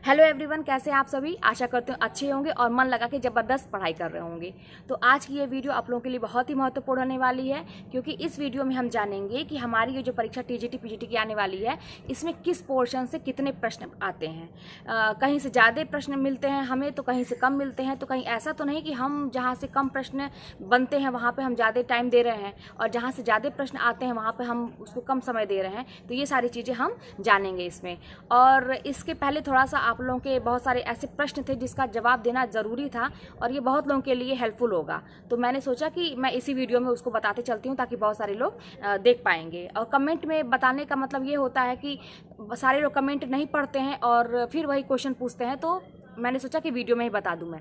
Hello everyone, कैसे हैं आप सभी। आशा करते हैं अच्छे होंगे और मन लगा के ज़बरदस्त पढ़ाई कर रहे होंगे। तो आज की ये वीडियो आप लोगों के लिए बहुत ही महत्वपूर्ण होने वाली है, क्योंकि इस वीडियो में हम जानेंगे कि हमारी ये जो परीक्षा टीजीटी पीजीटी की आने वाली है, इसमें किस पोर्शन से कितने प्रश्न आते हैं। कहीं से ज़्यादा प्रश्न मिलते हैं हमें, तो कहीं से कम मिलते हैं। तो कहीं ऐसा तो नहीं कि हम जहाँ से कम प्रश्न बनते हैं वहाँ पर हम ज़्यादा टाइम दे रहे हैं, और जहाँ से ज़्यादा प्रश्न आते हैं वहाँ पर हम उसको कम समय दे रहे हैं। तो ये सारी चीज़ें हम जानेंगे इसमें। और इसके पहले थोड़ा सा आप लोगों के बहुत सारे ऐसे प्रश्न थे जिसका जवाब देना ज़रूरी था, और ये बहुत लोगों के लिए हेल्पफुल होगा। तो मैंने सोचा कि मैं इसी वीडियो में उसको बताते चलती हूँ, ताकि बहुत सारे लोग देख पाएंगे। और कमेंट में बताने का मतलब ये होता है कि सारे लोग कमेंट नहीं पढ़ते हैं और फिर वही क्वेश्चन पूछते हैं, तो मैंने सोचा कि वीडियो में ही बता दूँ मैं।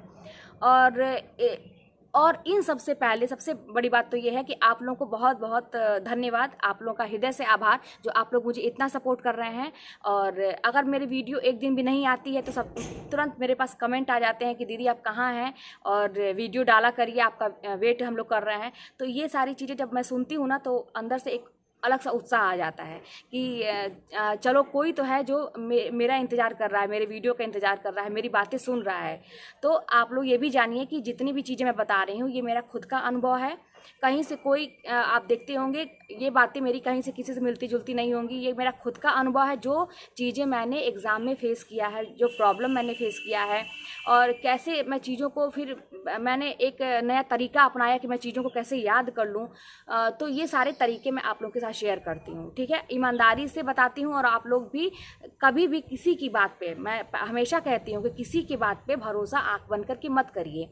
और इन सबसे पहले सबसे बड़ी बात तो ये है कि आप लोगों को बहुत बहुत धन्यवाद, आप लोगों का हृदय से आभार, जो आप लोग मुझे इतना सपोर्ट कर रहे हैं। और अगर मेरी वीडियो एक दिन भी नहीं आती है तो सब तुरंत मेरे पास कमेंट आ जाते हैं कि दीदी आप कहाँ हैं, और वीडियो डाला करिए, आपका वेट हम लोग कर रहे हैं। तो ये सारी चीज़ें जब मैं सुनती हूँ ना, तो अंदर से एक अलग सा उत्साह आ जाता है कि चलो कोई तो है जो मेरा इंतज़ार कर रहा है, मेरे वीडियो का इंतज़ार कर रहा है, मेरी बातें सुन रहा है। तो आप लोग ये भी जानिए कि जितनी भी चीज़ें मैं बता रही हूँ, ये मेरा खुद का अनुभव है। कहीं से कोई आप देखते होंगे ये बातें मेरी कहीं से किसी से मिलती जुलती नहीं होंगी। ये मेरा खुद का अनुभव है, जो चीज़ें मैंने एग्ज़ाम में फ़ेस किया है, जो प्रॉब्लम मैंने फ़ेस किया है, और कैसे मैं चीज़ों को फिर मैंने एक नया तरीका अपनाया कि मैं चीज़ों को कैसे याद कर लूँ। तो ये सारे तरीके मैं आप लोगों के साथ शेयर करती हूँ, ठीक है। ईमानदारी से बताती हूँ। और आप लोग भी कभी भी किसी की बात पे, मैं हमेशा कहती हूँ कि किसी की बात पे भरोसा आँख बंद करके मत करिए।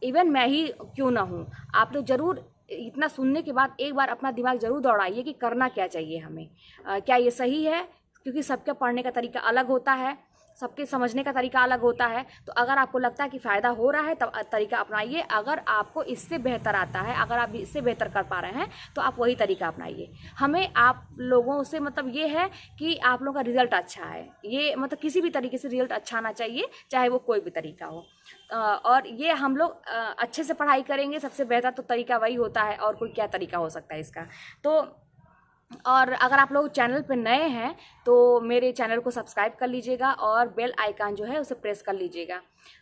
इवन मैं ही क्यों ना हूँ, आप लोग ज़रूर इतना सुनने के बाद एक बार अपना दिमाग ज़रूर दौड़ाइए कि करना क्या चाहिए हमें, क्या ये सही है। क्योंकि सबका पढ़ने का तरीका अलग होता है, सबके समझने का तरीका अलग होता है। तो अगर आपको लगता है कि फ़ायदा हो रहा है तब तरीका अपनाइए। अगर आपको इससे बेहतर आता है, अगर आप इससे बेहतर कर पा रहे हैं, तो आप वही तरीका अपनाइए। हमें आप लोगों से मतलब ये है कि आप लोगों का रिज़ल्ट अच्छा है, ये मतलब किसी भी तरीके से रिज़ल्ट अच्छा आना चाहिए, चाहे वो कोई भी तरीका हो। और ये हम लोग अच्छे से पढ़ाई करेंगे, सबसे बेहतर तो तरीका वही होता है, और कोई क्या तरीका हो सकता है इसका। तो और अगर आप लोग चैनल पे नए हैं तो मेरे चैनल को सब्सक्राइब कर लीजिएगा, और बेल आइकन जो है उसे प्रेस कर लीजिएगा,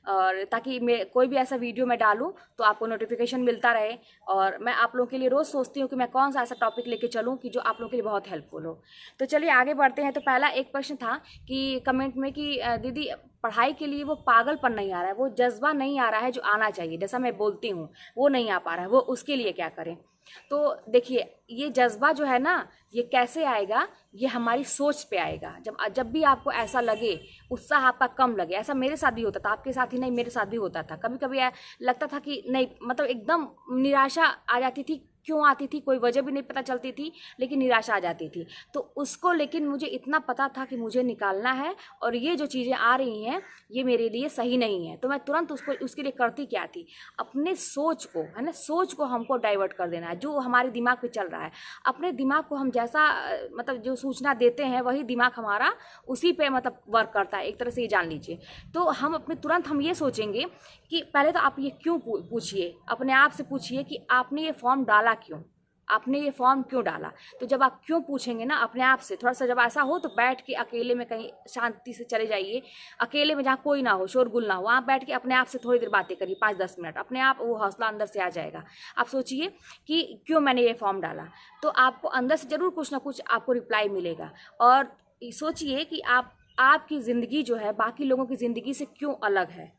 और ताकि मैं कोई भी ऐसा वीडियो मैं डालूं तो आपको नोटिफिकेशन मिलता रहे। और मैं आप लोगों के लिए रोज़ सोचती हूँ कि मैं कौन सा ऐसा टॉपिक लेके चलूँ कि जो आप लोगों के लिए बहुत हेल्पफुल हो। तो चलिए आगे बढ़ते हैं। तो पहला एक प्रश्न था कि कमेंट में कि दीदी पढ़ाई के लिए वो पागलपन नहीं आ रहा है, वो जज्बा नहीं आ रहा है जो आना चाहिए, जैसा मैं बोलती हूँ वो नहीं आ पा रहा है, वो उसके लिए क्या करें। तो देखिए, ये जज्बा जो है ना, ये कैसे आएगा, ये हमारी सोच पे आएगा। जब भी आपको ऐसा लगे, उत्साह आपका कम लगे, ऐसा मेरे साथ भी होता था, आपके साथ ही नहीं, मेरे साथ भी होता था। कभी कभी लगता था कि नहीं, मतलब एकदम निराशा आ जाती थी। क्यों आती थी, कोई वजह भी नहीं पता चलती थी, लेकिन निराशा आ जाती थी। तो उसको लेकिन मुझे इतना पता था कि मुझे निकालना है, और ये जो चीज़ें आ रही हैं ये मेरे लिए सही नहीं है। तो मैं तुरंत उसके लिए करती क्या थी, अपने सोच को, है ना, सोच को हमको डाइवर्ट कर देना है, जो हमारे दिमाग पे चल रहा है। अपने दिमाग को हम जैसा मतलब जो सूचना देते हैं, वही दिमाग हमारा उसी पे मतलब वर्क करता है, एक तरह से ये जान लीजिए। तो हम अपने तुरंत हम ये सोचेंगे कि पहले तो आप ये क्यों पूछिए, अपने आप से पूछिए कि आपने ये फॉर्म डाला क्यों, आपने ये फॉर्म क्यों डाला। तो जब आप क्यों पूछेंगे ना अपने आप से, थोड़ा सा जब ऐसा हो तो बैठ के अकेले में कहीं शांति से चले जाइए, अकेले में जहाँ कोई ना हो, शोरगुल ना हो, वहाँ बैठ के अपने आप से थोड़ी देर बातें करिए, 5-10 मिनट, अपने आप वो हौसला अंदर से आ जाएगा। आप सोचिए कि क्यों मैंने ये फॉर्म डाला, तो आपको अंदर से ज़रूर कुछ ना कुछ आपको रिप्लाई मिलेगा। और सोचिए कि आपकी ज़िंदगी जो है बाकी लोगों की ज़िंदगी से क्यों अलग है,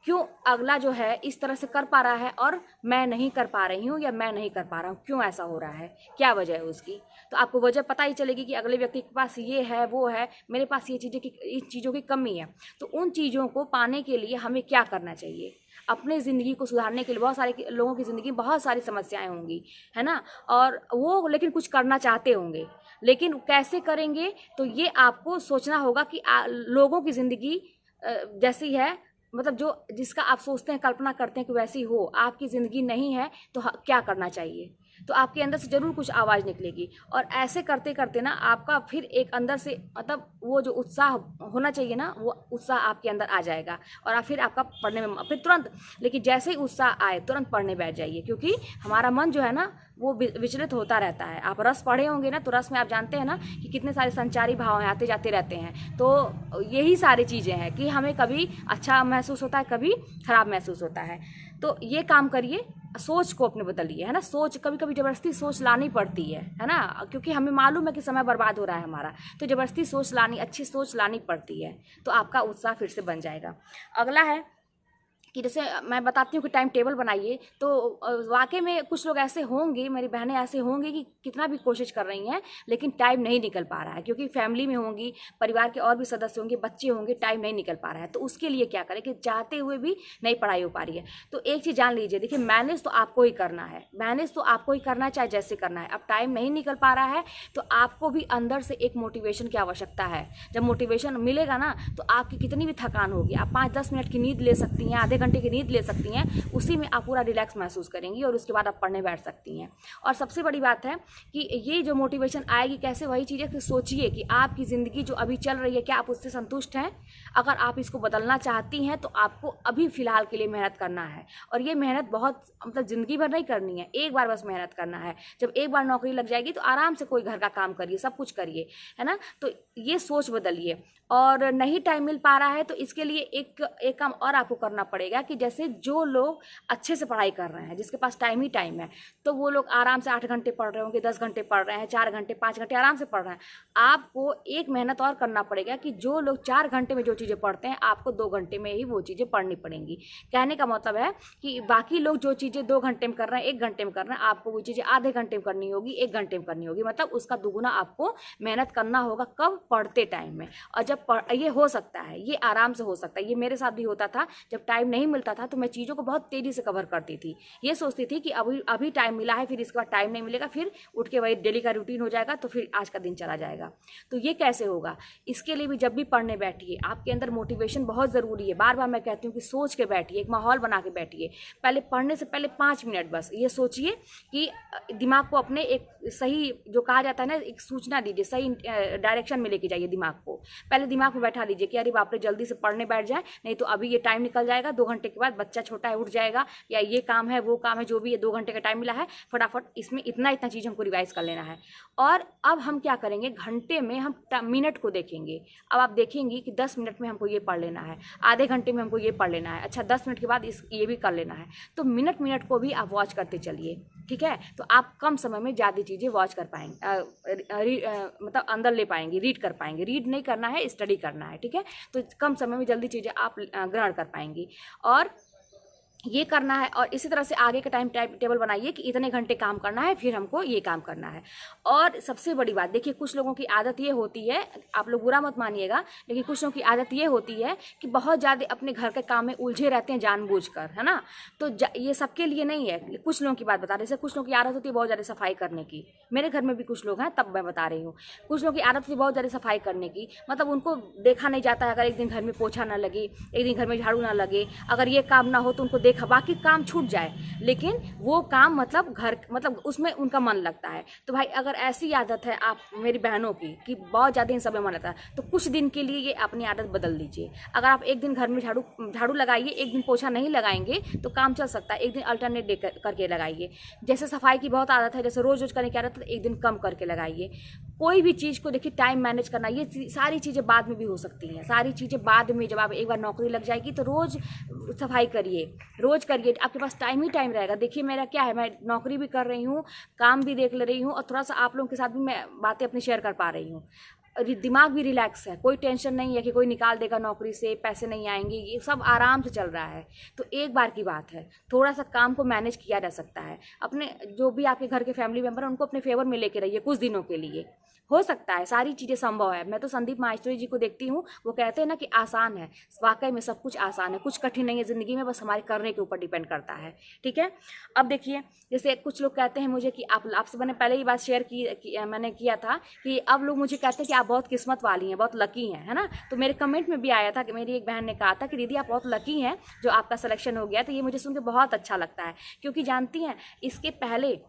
क्यों अगला जो है इस तरह से कर पा रहा है और मैं नहीं कर पा रही हूँ, या मैं नहीं कर पा रहा हूँ, क्यों ऐसा हो रहा है, क्या वजह है उसकी। तो आपको वजह पता ही चलेगी कि अगले व्यक्ति के पास ये है, वो है, मेरे पास ये चीज़ों की कमी है। तो उन चीज़ों को पाने के लिए हमें क्या करना चाहिए, अपने ज़िंदगी को सुधारने के लिए। बहुत सारे लोगों की ज़िंदगी बहुत सारी समस्याएं होंगी, है ना, और वो लेकिन कुछ करना चाहते होंगे, लेकिन कैसे करेंगे, तो ये आपको सोचना होगा कि लोगों की ज़िंदगी जैसी है, मतलब जिसका आप सोचते हैं, कल्पना करते हैं कि वैसी हो, आपकी ज़िंदगी नहीं है, तो क्या करना चाहिए। तो आपके अंदर से ज़रूर कुछ आवाज़ निकलेगी। और ऐसे करते करते ना आपका फिर एक अंदर से मतलब वो जो उत्साह होना चाहिए ना, वो उत्साह आपके अंदर आ जाएगा और आप फिर आपका पढ़ने में फिर तुरंत, लेकिन जैसे ही उत्साह आए तुरंत पढ़ने बैठ जाइए, क्योंकि हमारा मन जो है ना वो विचलित होता रहता है। आप रस पढ़े होंगे ना, तो रस में आप जानते हैं ना कि कितने सारे संचारी भाव हैं, आते जाते रहते हैं। तो यही सारी चीज़ें हैं कि हमें कभी अच्छा महसूस होता है, कभी खराब महसूस होता है। तो ये काम करिए, सोच को अपने बदलिए, है ना। सोच कभी कभी ज़बरदस्ती सोच लानी पड़ती है ना, क्योंकि हमें मालूम है कि समय बर्बाद हो रहा है हमारा, तो ज़बरदस्ती सोच लानी, अच्छी सोच लानी पड़ती है, तो आपका उत्साह फिर से बन जाएगा। अगला है कि जैसे मैं बताती हूँ कि टाइम टेबल बनाइए। तो वाकई में कुछ लोग ऐसे होंगे, मेरी बहनें ऐसे होंगी कि कितना भी कोशिश कर रही हैं लेकिन टाइम नहीं निकल पा रहा है, क्योंकि फैमिली में होंगी, परिवार के और भी सदस्य होंगे, बच्चे होंगे, टाइम नहीं निकल पा रहा है। तो उसके लिए क्या करें कि चाहते हुए भी नहीं पढ़ाई हो पा रही है। तो एक चीज़ जान लीजिए, देखिए मैनेज तो आपको ही करना है, मैनेज तो आपको ही करना है, चाहे जैसे करना है। अब टाइम नहीं निकल पा रहा है तो आपको भी अंदर से एक मोटिवेशन की आवश्यकता है। जब मोटिवेशन मिलेगा ना तो आपकी कितनी भी थकान होगी, आप 5-10 मिनट की नींद ले सकती हैं, आधे घंटे की नींद ले सकती हैं, उसी में आप पूरा रिलैक्स महसूस करेंगी और उसके बाद आप पढ़ने बैठ सकती हैं। और सबसे बड़ी बात है कि ये जो मोटिवेशन आएगी कैसे, वही चीज़ है कि सोचिए कि आपकी ज़िंदगी जो अभी चल रही है क्या आप उससे संतुष्ट हैं। अगर आप इसको बदलना चाहती हैं तो आपको अभी फ़िलहाल के लिए मेहनत करना है, और ये मेहनत बहुत मतलब ज़िंदगी भर नहीं करनी है, एक बार बस मेहनत करना है। जब एक बार नौकरी लग जाएगी तो आराम से कोई घर का काम करिए, सब कुछ करिए, है ना। तो ये सोच बदलिए। और नहीं टाइम मिल पा रहा है तो इसके लिए एक काम और आपको करना पड़ेगा कि जैसे जो लोग अच्छे से पढ़ाई कर रहे हैं, जिसके पास टाइम ही टाइम है, तो वो लोग आराम से 8 घंटे पढ़ रहे होंगे, 10 घंटे पढ़ रहे हैं, 4 घंटे 5 घंटे आराम से पढ़ रहे हैं। आपको एक मेहनत और करना पड़ेगा कि जो लोग 4 घंटे में जो चीज़ें पढ़ते हैं, आपको 2 घंटे में ही वो चीज़ें पढ़नी पड़ेंगी। कहने का मतलब है कि बाकी लोग जो चीज़ें 2 घंटे में कर रहे हैं, 1 घंटे में कर रहे हैं, आपको वो चीज़ें आधे घंटे में करनी होगी, 1 घंटे में करनी होगी। मतलब उसका दुगुना आपको मेहनत करना होगा। कब? पढ़ते टाइम में। और जब ये हो सकता है, ये आराम से हो सकता है। ये मेरे साथ भी होता था, जब टाइम नहीं मिलता था तो मैं चीज़ों को बहुत तेज़ी से कवर करती थी। ये सोचती थी कि अभी टाइम मिला है, फिर इसके बाद टाइम नहीं मिलेगा, फिर उठ के वही डेली का रूटीन हो जाएगा, तो फिर आज का दिन चला जाएगा। तो ये कैसे होगा? इसके लिए भी जब भी पढ़ने बैठिए, आपके अंदर मोटिवेशन बहुत ज़रूरी है। बार बार मैं कहती हूँ कि सोच के बैठिए, एक माहौल बना के बैठिए। पहले पढ़ने से पहले 5 मिनट बस ये सोचिए कि दिमाग को अपने एक सही, जो कहा जाता है ना, एक सूचना दीजिए, सही डायरेक्शन में लेके जाइए दिमाग को। पहले दिमाग में बैठा लीजिए कि अरे बाप रे, जल्दी से पढ़ने बैठ जाए, नहीं तो अभी ये टाइम निकल जाएगा, 2 घंटे के बाद बच्चा छोटा है उठ जाएगा, या ये काम है वो काम है, जो भी है 2 घंटे का टाइम मिला है, फटाफट इसमें इतना चीज़ हमको रिवाइज कर लेना है। और अब हम क्या करेंगे, घंटे में हम मिनट को देखेंगे। अब आप देखेंगे कि 10 मिनट में हमको ये पढ़ लेना है, आधे घंटे में हमको ये पढ़ लेना है, अच्छा 10 मिनट के बाद ये भी कर लेना है। तो मिनट मिनट को भी आप वॉच करते चलिए, ठीक है। तो आप कम समय में ज़्यादा चीज़ें वॉच कर पाएंगे, मतलब अंदर ले पाएंगे, रीड कर पाएंगे। रीड नहीं करना है, स्टडी करना है, ठीक है। तो कम समय में जल्दी चीज़ें आप ग्रहण कर पाएंगी, और ये करना है। और इसी तरह से आगे का टाइम टेबल बनाइए कि इतने घंटे काम करना है, फिर हमको ये काम करना है। और सबसे बड़ी बात देखिए, कुछ लोगों की आदत ये होती है, आप लोग बुरा मत मानिएगा, लेकिन कुछ लोगों की आदत ये होती है कि बहुत ज़्यादा अपने घर के काम में उलझे रहते हैं जानबूझकर, है ना। तो ये सबके लिए नहीं है। कुछ लोगों की बात बता रहे, जैसे कुछ लोगों की आदत होती है बहुत ज़्यादा सफाई करने की। मेरे घर में भी कुछ लोग हैं, तब मैं बता रही हूँ। कुछ लोगों की आदत होती है बहुत ज़्यादा सफाई करने की, मतलब उनको देखा नहीं जाता है। अगर एक दिन घर में पोछा ना लगे, एक दिन घर में झाड़ू ना लगे, अगर ये काम ना हो तो उनको देखा, बाकी काम छूट जाए, लेकिन वो काम मतलब घर, मतलब उसमें उनका मन लगता है। तो भाई अगर ऐसी आदत है आप मेरी बहनों की कि बहुत ज़्यादा इन सब में मन लगता है, तो कुछ दिन के लिए ये अपनी आदत बदल लीजिए। अगर आप एक दिन घर में झाड़ू लगाइए, एक दिन पोछा नहीं लगाएंगे तो काम चल सकता है। एक दिन अल्टरनेट डे करके लगाइए। जैसे सफाई की बहुत आदत है, जैसे रोज़ रोज़ करने की आदत है, एक दिन कम करके लगाइए। कोई भी चीज़ को देखिए टाइम मैनेज करना, ये सारी चीज़ें बाद में भी हो सकती हैं। सारी चीज़ें बाद में, जब आप एक बार नौकरी लग जाएगी तो रोज़ सफाई करिए, रोज़ करिए, आपके पास टाइम ही टाइम रहेगा। देखिए मेरा क्या है, मैं नौकरी भी कर रही हूँ, काम भी देख ले रही हूँ, और थोड़ा सा आप लोगों के साथ भी मैं बातें अपनी शेयर कर पा रही हूँ। दिमाग भी रिलैक्स है, कोई टेंशन नहीं है कि कोई निकाल देगा नौकरी से, पैसे नहीं आएंगे, ये सब आराम से चल रहा है। तो एक बार की बात है, थोड़ा सा काम को मैनेज किया जा सकता है। अपने जो भी आपके घर के फैमिली मेम्बर हैं उनको अपने फेवर में लेके रहिए कुछ दिनों के लिए, हो सकता है सारी चीज़ें संभव है। मैं तो संदीप माहेश्वरी जी को देखती हूँ, वो कहते हैं ना कि आसान है, वाकई में सब कुछ आसान है, कुछ कठिन नहीं है ज़िंदगी में, बस हमारे करने के ऊपर डिपेंड करता है, ठीक है। अब देखिए, जैसे कुछ लोग कहते हैं मुझे कि आपसे मैंने पहले ही बात शेयर मैंने किया था कि अब लोग मुझे कहते हैं कि आप बहुत किस्मत वाली हैं, बहुत लकी हैं, है ना। तो मेरे कमेंट में भी आया था कि मेरी एक बहन ने कहा था कि दीदी आप बहुत लकी हैं जो आपका सिलेक्शन हो गया। तो ये मुझे सुन के बहुत अच्छा लगता है, क्योंकि जानती हैं इसके पहले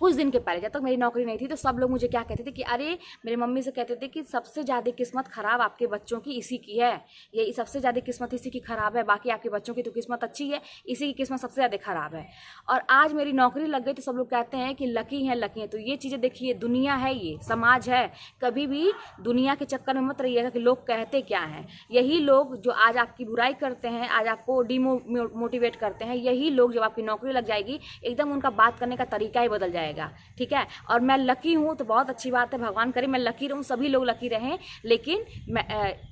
कुछ दिन के पहले जब तक मेरी नौकरी नहीं थी तो सब लोग मुझे क्या कहते थे कि अरे, मेरी मम्मी से कहते थे कि सबसे ज़्यादा किस्मत ख़राब आपके बच्चों की इसी की है, ये सबसे ज़्यादा किस्मत इसी की ख़राब है, बाकी आपके बच्चों की तो किस्मत अच्छी है, इसी की किस्मत सबसे ज़्यादा ख़राब है। और आज मेरी नौकरी लग गई तो सब लोग कहते हैं कि लकी हैं लकी हैं। तो ये चीज़ें देखिए, दुनिया है, ये समाज है, कभी भी दुनिया के चक्कर में मत रहिएगा कि लोग कहते क्या हैं। यही लोग जो आज आपकी बुराई करते हैं, आज आपको डिमोटिवेट करते हैं, यही लोग जब आपकी नौकरी लग जाएगी एकदम उनका बात करने का तरीका ही बदल जाएगा, ठीक है। और मैं लकी हूँ तो बहुत अच्छी बात है, भगवान करे मैं लकी रहूँ, सभी लोग लकी रहें, लेकिन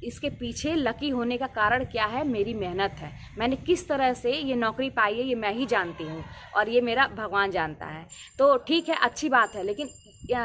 इसके पीछे लकी होने का कारण क्या है, मेरी मेहनत है। मैंने किस तरह से ये नौकरी पाई है ये मैं ही जानती हूँ और ये मेरा भगवान जानता है। तो ठीक है, अच्छी बात है, लेकिन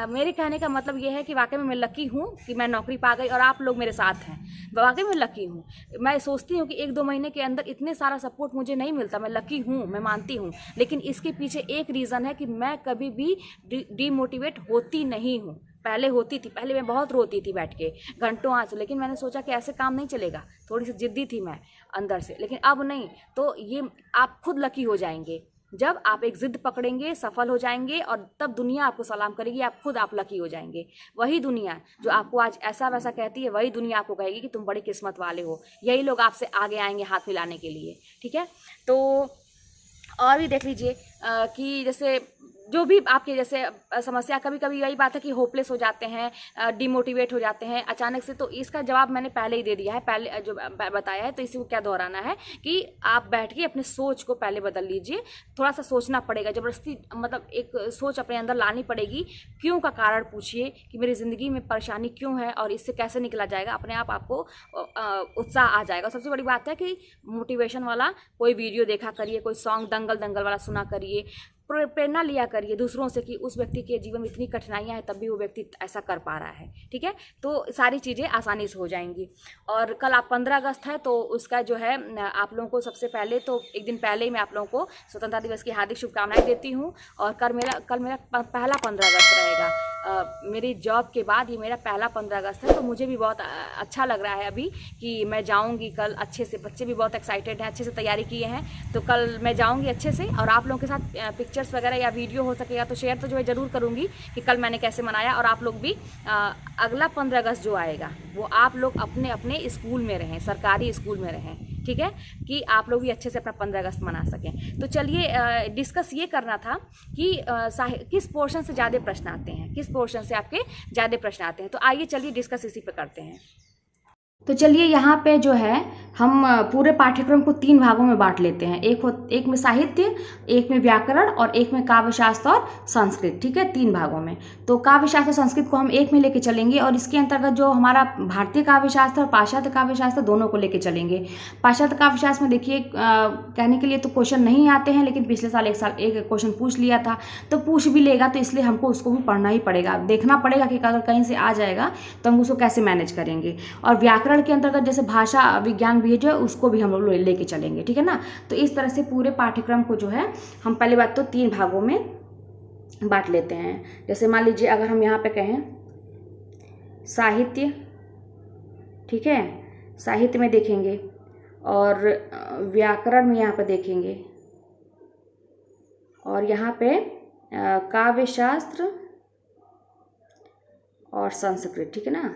मेरे कहने का मतलब ये है कि वाकई में मैं लकी हूँ कि मैं नौकरी पा गई और आप लोग मेरे साथ हैं, वाकई में लकी हूँ। मैं सोचती हूँ कि 1-2 महीने के अंदर इतने सारा सपोर्ट मुझे नहीं मिलता, मैं लकी हूँ, मैं मानती हूँ, लेकिन इसके पीछे एक रीज़न है कि मैं कभी भी डीमोटिवेट होती नहीं हूँ। पहले होती थी, पहले मैं बहुत रोती थी बैठ के घंटों आंसू, लेकिन मैंने सोचा कि ऐसे काम नहीं चलेगा, थोड़ी सी जिद्दी थी मैं अंदर से, लेकिन अब नहीं। तो ये आप खुद लकी हो जाएंगे जब आप एक जिद पकड़ेंगे, सफल हो जाएंगे और तब दुनिया आपको सलाम करेगी, आप खुद आप लकी हो जाएंगे। वही दुनिया जो आपको आज ऐसा वैसा कहती है, वही दुनिया आपको कहेगी कि तुम बड़ी किस्मत वाले हो। यही लोग आपसे आगे आएंगे हाथ मिलाने के लिए, ठीक है। तो और भी देख लीजिए कि जैसे जो भी आपके जैसे समस्या, कभी कभी यही बात है कि होपलेस हो जाते हैं, डिमोटिवेट हो जाते हैं अचानक से। तो इसका जवाब मैंने पहले ही दे दिया है, पहले जो बताया है, तो इसी को क्या दोहराना है कि आप बैठ के अपने सोच को पहले बदल लीजिए। थोड़ा सा सोचना पड़ेगा, ज़बरदस्ती मतलब एक सोच अपने अंदर लानी पड़ेगी। क्यों का कारण पूछिए कि मेरी ज़िंदगी में परेशानी क्यों है और इससे कैसे निकला जाएगा, अपने आप आपको उत्साह आ जाएगा। सबसे बड़ी बात है कि मोटिवेशन वाला कोई वीडियो देखा करिए, कोई सॉन्ग दंगल दंगल वाला सुना करिए, प्रेरणा लिया करिए दूसरों से कि उस व्यक्ति के जीवन में इतनी कठिनाइयां हैं तब भी वो व्यक्ति ऐसा कर पा रहा है, ठीक है। तो सारी चीज़ें आसानी से हो जाएंगी। और कल आप 15 अगस्त है, तो उसका जो है आप लोगों को सबसे पहले तो एक दिन पहले ही मैं आप लोगों को स्वतंत्रता दिवस की हार्दिक शुभकामनाएं देती हूँ। और कल मेरा पहला 15 अगस्त रहेगा। मेरी जॉब के बाद ये मेरा पहला 15 अगस्त है, तो मुझे भी बहुत अच्छा लग रहा है अभी कि मैं जाऊंगी कल अच्छे से। बच्चे भी बहुत एक्साइटेड हैं, अच्छे से तैयारी किए हैं, तो कल मैं जाऊंगी अच्छे से। और आप लोगों के साथ पिक्चर्स वगैरह या वीडियो हो सकेगा तो शेयर तो जो है ज़रूर करूंगी कि कल मैंने कैसे मनाया। और आप लोग भी अगला 15 अगस्त जो आएगा वो आप लोग अपने अपने स्कूल में रहें, सरकारी स्कूल में रहें, ठीक है, कि आप लोग भी अच्छे से अपना 15 अगस्त मना सकें। तो चलिए डिस्कस ये करना था कि किस पोर्शन से ज़्यादा प्रश्न आते हैं, किस पोर्शन से आपके ज़्यादा प्रश्न आते हैं। तो आइए चलिए डिस्कस इसी पे करते हैं। तो चलिए यहाँ पे जो है हम पूरे पाठ्यक्रम को 3 भागों में बांट लेते हैं। एक में साहित्य, एक में व्याकरण और एक में काव्यशास्त्र और संस्कृत, ठीक है, 3 भागों में। तो काव्यशास्त्र और संस्कृत को हम एक में लेके चलेंगे और इसके अंतर्गत जो हमारा भारतीय काव्यशास्त्र और पाश्चात्य काव्यशास्त्र दोनों को लेके चलेंगे। पाश्चात्य काव्यशास्त्र में देखिए कहने के लिए तो क्वेश्चन नहीं आते हैं, लेकिन पिछले साल एक क्वेश्चन पूछ लिया था, तो पूछ भी लेगा तो इसलिए हमको उसको भी पढ़ना ही पड़ेगा, देखना पड़ेगा कि अगर कहीं से आ जाएगा तो हम उसको कैसे मैनेज करेंगे। और व्याकरण के अंतर्गत जैसे भाषा विज्ञान भी है जो उसको भी हम लोग लेके चलेंगे, ठीक है ना। तो इस तरह से पूरे पाठ्यक्रम को जो है हम पहली बात तो 3 भागों में बांट लेते हैं। जैसे मान लीजिए अगर हम यहाँ पे कहें साहित्य, ठीक है, साहित्य में देखेंगे और व्याकरण में यहाँ पे देखेंगे और यहाँ पे काव्यशास्त्र और संस्कृत, ठीक है ना।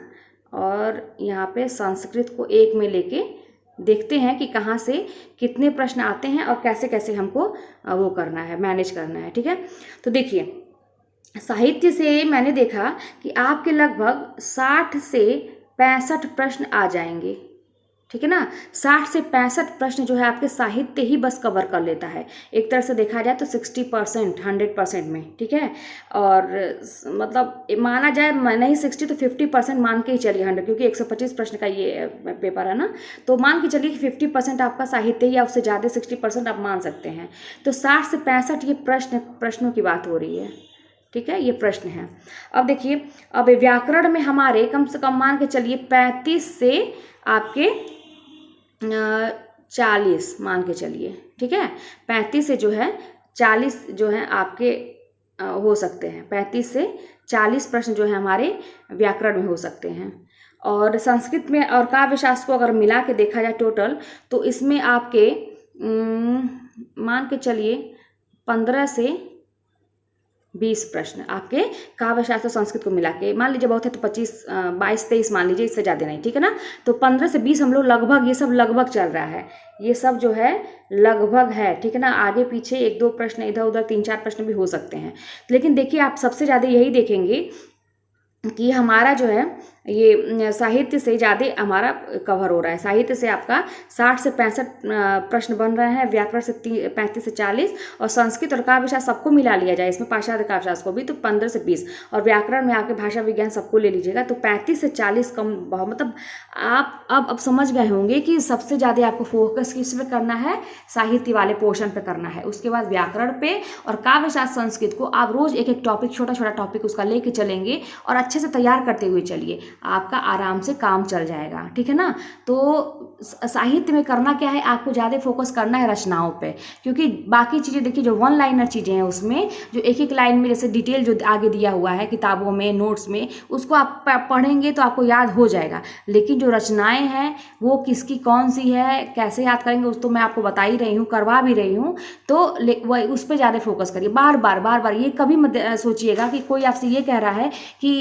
और यहाँ पे संस्कृत को एक में लेके देखते हैं कि कहाँ से कितने प्रश्न आते हैं और कैसे कैसे हमको वो करना है, मैनेज करना है, ठीक है। तो देखिए साहित्य से मैंने देखा कि आपके लगभग 60 से 65 प्रश्न आ जाएंगे, ठीक है ना। 60 से 65 प्रश्न जो है आपके साहित्य ही बस कवर कर लेता है। एक तरह से देखा जाए तो 60% 100% में, ठीक है। और मतलब माना जाए नहीं 60 तो 50% मान के ही चलिए 100, क्योंकि 125 प्रश्न का ये पेपर है ना। तो मान के चलिए कि 50% आपका साहित्य ही, या उससे ज़्यादा 60% आप मान सकते हैं। तो 60 से 65 ये प्रश्नों की बात हो रही है, ठीक है, ये प्रश्न है। अब देखिए अब व्याकरण में हमारे कम से कम मान के चलिए 35 से आपके 40 मान के चलिए, ठीक है, 35 से जो है 40 जो है आपके हो सकते हैं। 35 से 40 प्रश्न जो है हमारे व्याकरण में हो सकते हैं। और संस्कृत में और काव्यशास्त्र को अगर मिला के देखा जाए टोटल, तो इसमें आपके मान के चलिए 15 से 20 प्रश्न आपके काव्य शास्त्र संस्कृत को मिला के, मान लीजिए बहुत है तो 25, 22, 23 मान लीजिए, इससे ज़्यादा नहीं, ठीक है ना। तो 15 से 20 हम लोग लगभग, ये सब लगभग चल रहा है, ये सब जो है लगभग है, ठीक है ना। आगे पीछे 1-2 प्रश्न इधर उधर 3-4 प्रश्न भी हो सकते हैं, लेकिन देखिए आप सबसे ज़्यादा यही देखेंगे कि हमारा जो है ये साहित्य से ज़्यादा हमारा कवर हो रहा है। साहित्य से आपका 60 से 65 प्रश्न बन रहे हैं, व्याकरण से 35 से 40, और संस्कृत और काव्य शास्त्र सबको मिला लिया जाए इसमें, पाश्चात्य काव्य शास्त्र को भी, तो 15 से 20, और व्याकरण में आपके भाषा विज्ञान सबको ले लीजिएगा तो 35 से 40 कम, मतलब आप अब समझ गए होंगे कि सबसे ज़्यादा आपको फोकस किस पे करना है, साहित्य वाले पोर्शन पे करना है। उसके बाद व्याकरण पे और काव्य शास्त्र संस्कृत को आप रोज़ एक एक टॉपिक, छोटा छोटा टॉपिक उसका लेके चलेंगे और अच्छे से तैयार करते हुए चलिए, आपका आराम से काम चल जाएगा, ठीक है ना। तो साहित्य में करना क्या है, आपको ज़्यादा फोकस करना है रचनाओं पे, क्योंकि बाकी चीज़ें देखिए जो 1 लाइनर चीज़ें हैं उसमें जो एक एक लाइन में जैसे डिटेल जो आगे दिया हुआ है किताबों में, नोट्स में, उसको आप पढ़ेंगे तो आपको याद हो जाएगा, लेकिन जो रचनाएं हैं वो किसकी कौन सी है, कैसे याद करेंगे, उस तो मैं आपको बता ही रही हूँ, करवा भी रही हूँ, तो वह उस पर ज़्यादा फोकस करिए। बार बार ये कभी मत सोचिएगा कि कोई आपसे ये कह रहा है कि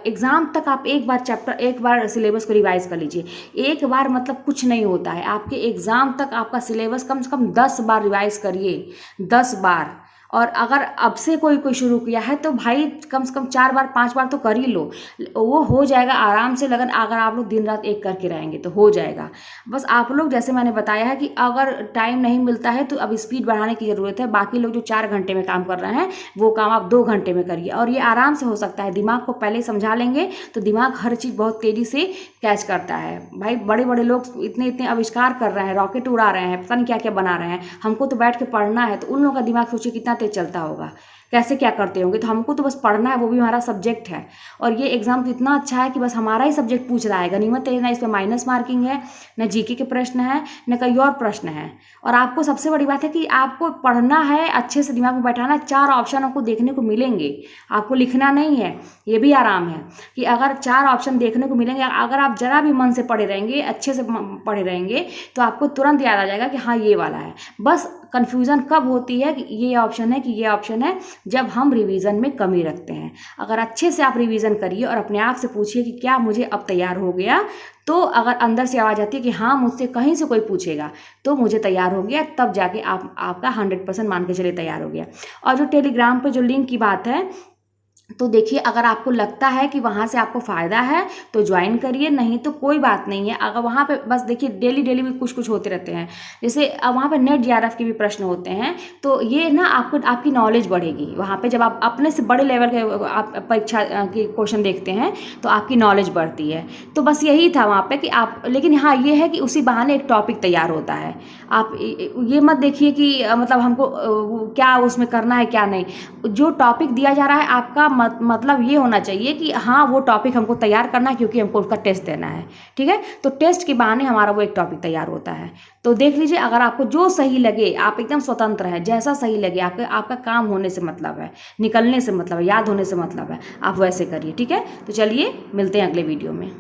एग्ज़ाम तक आप एक बार सिलेबस को रिवाइज कर लीजिए। एक बार मतलब कुछ नहीं होता है, आपके एग्ज़ाम तक आपका सिलेबस कम से कम 10 बार रिवाइज करिए, 10 बार। और अगर अब से कोई शुरू किया है तो भाई कम से कम 4 बार 5 बार तो कर ही लो, वो हो जाएगा आराम से। लगन अगर आप लोग दिन रात एक करके रहेंगे तो हो जाएगा। बस आप लोग जैसे मैंने बताया है कि अगर टाइम नहीं मिलता है तो अब स्पीड बढ़ाने की ज़रूरत है। बाकी लोग जो 4 घंटे में काम कर रहे हैं वो काम आप 2 घंटे में करिए, और ये आराम से हो सकता है। दिमाग को पहले समझा लेंगे तो दिमाग हर चीज़ बहुत तेज़ी से कैच करता है। भाई बड़े बड़े लोग इतने आविष्कार कर रहे हैं, रॉकेट उड़ा रहे हैं, पता नहीं क्या क्या बना रहे हैं, हमको तो बैठ के पढ़ना है। तो उन लोगों का दिमाग सोचिए कितना तेज चलता होगा, कैसे क्या करते होंगे। तो हमको तो बस पढ़ना है, वो भी हमारा सब्जेक्ट है। और ये एग्जाम तो इतना अच्छा है कि बस हमारा ही सब्जेक्ट पूछ रहा है, गनीमत है ना इस पर माइनस मार्किंग है, न जीके के प्रश्न है, न कई और प्रश्न है। और आपको सबसे बड़ी बात है कि आपको पढ़ना है, अच्छे से दिमाग में बैठाना, 4 ऑप्शन आपको देखने को मिलेंगे, आपको लिखना नहीं है। ये भी आराम है कि अगर 4 ऑप्शन देखने को मिलेंगे, अगर आप जरा भी मन से पढ़े रहेंगे, अच्छे से पढ़े रहेंगे, तो आपको तुरंत याद आ जाएगा कि हाँ ये वाला है। बस कन्फ्यूज़न कब होती है कि ये ऑप्शन है कि ये ऑप्शन है, जब हम रिवीजन में कमी रखते हैं। अगर अच्छे से आप रिवीजन करिए और अपने आप से पूछिए कि क्या मुझे अब तैयार हो गया, तो अगर अंदर से आवाज़ आती है कि हाँ मुझसे कहीं से कोई पूछेगा तो मुझे तैयार हो गया, तब जाके आपका 100% मान के चलिए तैयार हो गया। और जो टेलीग्राम पे जो लिंक की बात है, तो देखिए अगर आपको लगता है कि वहाँ से आपको फ़ायदा है तो ज्वाइन करिए, नहीं तो कोई बात नहीं है। अगर वहाँ पे बस देखिए डेली भी कुछ होते रहते हैं, जैसे वहाँ पे नेट जीआरएफ के भी प्रश्न होते हैं, तो ये ना आपकी नॉलेज बढ़ेगी। वहाँ पे जब आप अपने से बड़े लेवल के आप परीक्षा के क्वेश्चन देखते हैं तो आपकी नॉलेज बढ़ती है। तो बस यही था वहाँ पर कि आप, लेकिन हाँ ये है कि उसी बहाने एक टॉपिक तैयार होता है। आप ये मत देखिए कि मतलब हमको क्या उसमें करना है क्या नहीं। जो टॉपिक दिया जा रहा है आपका मतलब ये होना चाहिए कि हाँ वो टॉपिक हमको तैयार करना है क्योंकि हमको उसका टेस्ट देना है, ठीक है। तो टेस्ट के बहाने हमारा वो एक टॉपिक तैयार होता है। तो देख लीजिए, अगर आपको जो सही लगे, आप एकदम स्वतंत्र है, जैसा सही लगे, आपका काम होने से मतलब है, निकलने से मतलब है, याद होने से मतलब है, आप वैसे करिए, ठीक है। तो चलिए मिलते हैं अगले वीडियो में।